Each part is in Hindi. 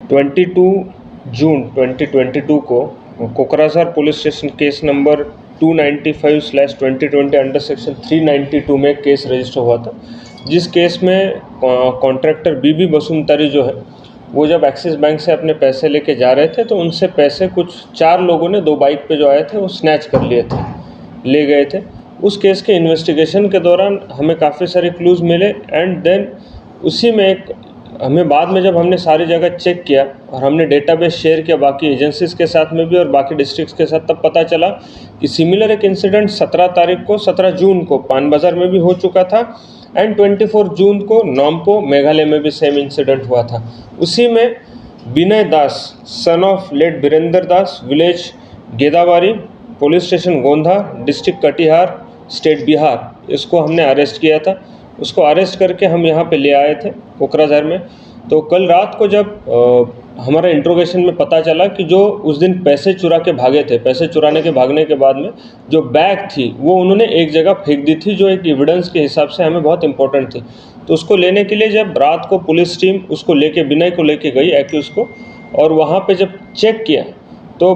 22 जून 2022 को Kokrajhar police station case number 295/2020 under section 392 में केस रजिस्टर हुआ था, जिस केस में कॉन्ट्रैक्टर बीबी बसुमतारी जो है वो जब एक्सिस बैंक से अपने पैसे लेके जा रहे थे तो उनसे पैसे कुछ 4 लोगों ने 2 बाइक पे जो आए थे वो स्नैच कर लिए थे, ले गए थे। उस केस के इन्वेस्टिगेशन के दौरान हमें काफ़ी सारे क्लूज़ मिले एंड देन उसी में हमें बाद में जब हमने सारी जगह चेक किया और हमने डेटाबेस शेयर किया बाकी एजेंसीज़ के साथ में भी और बाकी डिस्ट्रिक्ट्स के साथ, तब पता चला कि सिमिलर एक इंसिडेंट 17 जून को पान बाज़ार में भी हो चुका था एंड 24 जून को नॉम्पो मेघालय में भी सेम इंसिडेंट हुआ था। उसी में Vinay Das son of late Birendra Das, village Gedawari, police station Gondha, district Katihar, state Bihar, इसको हमने अरेस्ट किया था। उसको अरेस्ट करके हम यहाँ पे ले आए थे कोकराझार में। तो कल रात को जब हमारा इंट्रोगेशन में पता चला कि जो उस दिन पैसे चुरा के भागे थे, पैसे चुराने के भागने के बाद में जो बैग थी वो उन्होंने एक जगह फेंक दी थी, जो एक एविडेंस के हिसाब से हमें बहुत इंपॉर्टेंट थी। तो उसको लेने के लिए जब रात को पुलिस टीम उसको लेके विनय को लेके गई एक्यूज़ को, और वहाँ पे जब चेक किया तो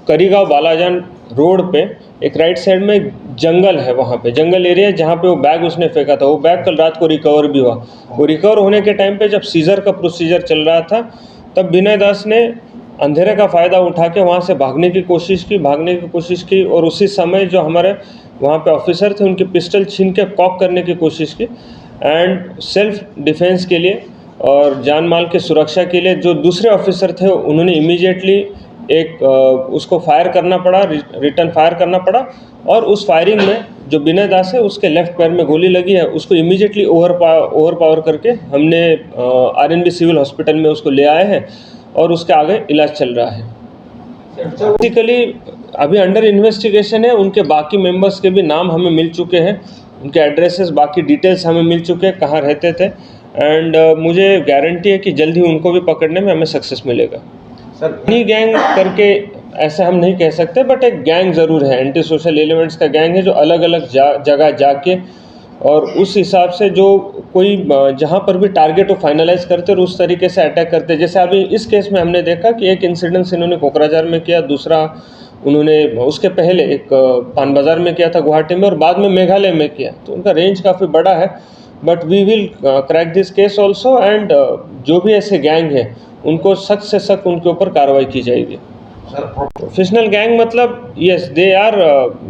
करीगांव बालाजान रोड पे एक राइट साइड में जंगल है, वहाँ पे जंगल एरिया जहाँ पे वो बैग उसने फेंका था, वो बैग कल रात को रिकवर भी हुआ। वो रिकवर होने के टाइम पे जब सीजर का प्रोसीजर चल रहा था तब विनय दास ने अंधेरे का फ़ायदा उठा के वहाँ से भागने की कोशिश की और उसी समय जो हमारे वहाँ पे ऑफिसर थे उनकी पिस्टल छीन के कॉक करने की कोशिश की एंड सेल्फ डिफेंस के लिए और जान माल की सुरक्षा के लिए जो दूसरे ऑफिसर थे उन्होंने इमीडिएटली उसको फायर करना पड़ा, रिटर्न फायर करना पड़ा। और उस फायरिंग में जो विनय दास है उसके लेफ्ट पैर में गोली लगी है, उसको इमीडिएटली ओवर पावर करके हमने RNB सिविल हॉस्पिटल में उसको ले आए हैं और उसके आगे इलाज चल रहा है। बेसिकली अभी अंडर इन्वेस्टिगेशन है, उनके बाकी मेंबर्स के भी नाम हमें मिल चुके हैं, उनके एड्रेसेस बाकी डिटेल्स हमें मिल चुके हैं, कहाँ रहते थे एंड मुझे गारंटी है कि जल्द ही उनको भी पकड़ने में हमें सक्सेस मिलेगा। सर गैंग करके ऐसा हम नहीं कह सकते, बट एक गैंग ज़रूर है, एंटी सोशल एलिमेंट्स का गैंग है जो अलग अलग जगह जाके और उस हिसाब से जो कोई जहाँ पर भी टारगेट वो फाइनलाइज करते और उस तरीके से अटैक करते। जैसे अभी इस केस में हमने देखा कि एक इंसिडेंस इन्होंने कोकराझार में किया, दूसरा उन्होंने उसके पहले एक पान बाज़ार में किया था गुवाहाटी में और बाद में मेघालय में किया। तो उनका रेंज काफ़ी बड़ा है, but we will crack this case also and जो भी ऐसे गैंग है उनको सख्त से सख्त उनके ऊपर कार्रवाई की जाएगी। प्रोफेशनल गैंग मतलब yes they are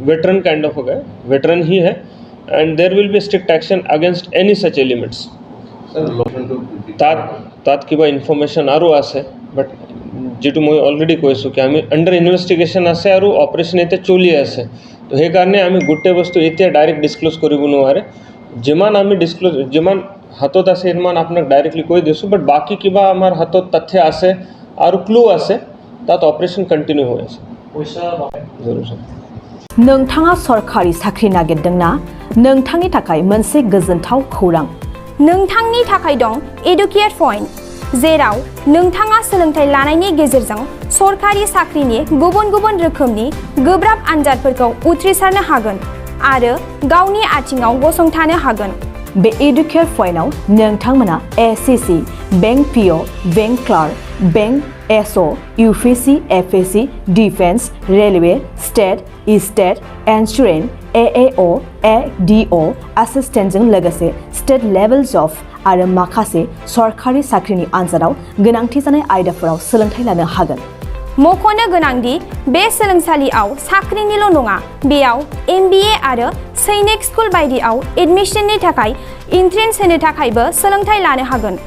veteran kind of guys, veteran ही है and there will be strict action against any such elements. तात किंवा इन्फॉर्मेशन आरू आसे बट जेटू मैं ऑलरेडी कहूँ कि आम्ही अंडर इन्वेस्टिगेशन आसे आरू ऑपरेशन येते चली आसे, तो हे कारणे आम्ही गोटे वस्तू येते डायरेक्ट डिस्क्लोज करू नुआरे जिमान आम्ही डिस्क्लोज जिमान हाथों आसे इनमान आपने डायरेक्टली कोई देसु, बट बाकी किबा हमार हाथों तथ्य आसे और क्लू आसे तात ऑपरेशन कंटिन्यू हो जरूर सर। नोंथाङा सरकारि साख्रि नागिरदोंना? नोंथांनि थाखाय मोनसे गोजोनथाव खौरां। नोंथांनि थाखाय दं एडुकेट पॉइंट, जेराव नोंथाङा सोलोंथाइ लानायनि गेजेरजों सरकारि साख्रिनि गुबुन गुबुन रोखोमनि गोब्राब आनजादफोरखौ उथ्रिसारनो हागोन आरो गावनि आथिङाव गसंथानो हागोन। बे एडुकेट पॉइंटआव नोंथांमोना SSC, bank PO, bank clerk, bank SO, UPSC, FSC, defence, railway, state, insurance, AAO, ADO, असिस्टेन्टजों लोगोसे स्टेट लेभेल जब आरो माखासे सरकारि साख्रिनि आनजादाव गोनांथि जानाय आयदाफोराव सोलोंथाइ लानो हागोन। मख'नो गोनांदि बे सोलोंसालियाव साख्रिनिल' नङा, बेयाव MBA आरो सैनिक स्कुल बायदियाव एडमिशननि थाखाय एन्ट्रेन्स होनो थाखायबो सोलोंथाइ लानो हागोन।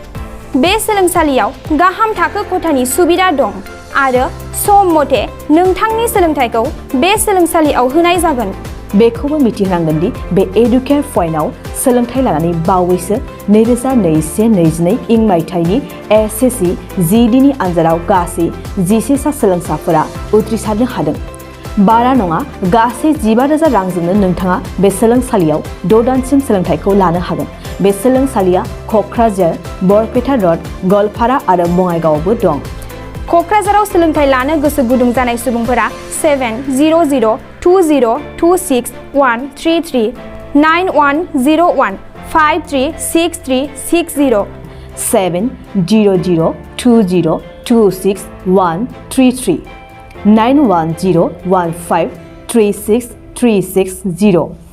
बे सोलोंसालियाव गाहाम थाखो खथानि सुबिदा दं आरो सम मथे नोंथांनि सोलोंथाइखौ बे सोलोंसालियाव होनाय जागोन। बेखौबो मिथिनांगोन दि बे एडुकेट पॉइंटआव सोलोंथाइ लानानै बावैसो 2021-22 इं मायथाइनि SSC GD नि आनजादाव गासै 11 सा सोलोंसाफोरा उथ्रिसारनो हादों। बारा नङा, गासै 15,000 रांजोंनो नोंथाङा बे सोलोंसालियाव 6 दानसिम सोलोंथाइखौ लानो हागोन। बे सोलोंसालिया क'क्राझार, बरपेटा रड, गवालपारा आरो बङाइगावआवबो दं। क'क्राझाराव सोलोंथाइ लानो गोसो गुदुं जानाय सुबुंफोरा 700-2026-133 9101 536360 70020262133 91015363660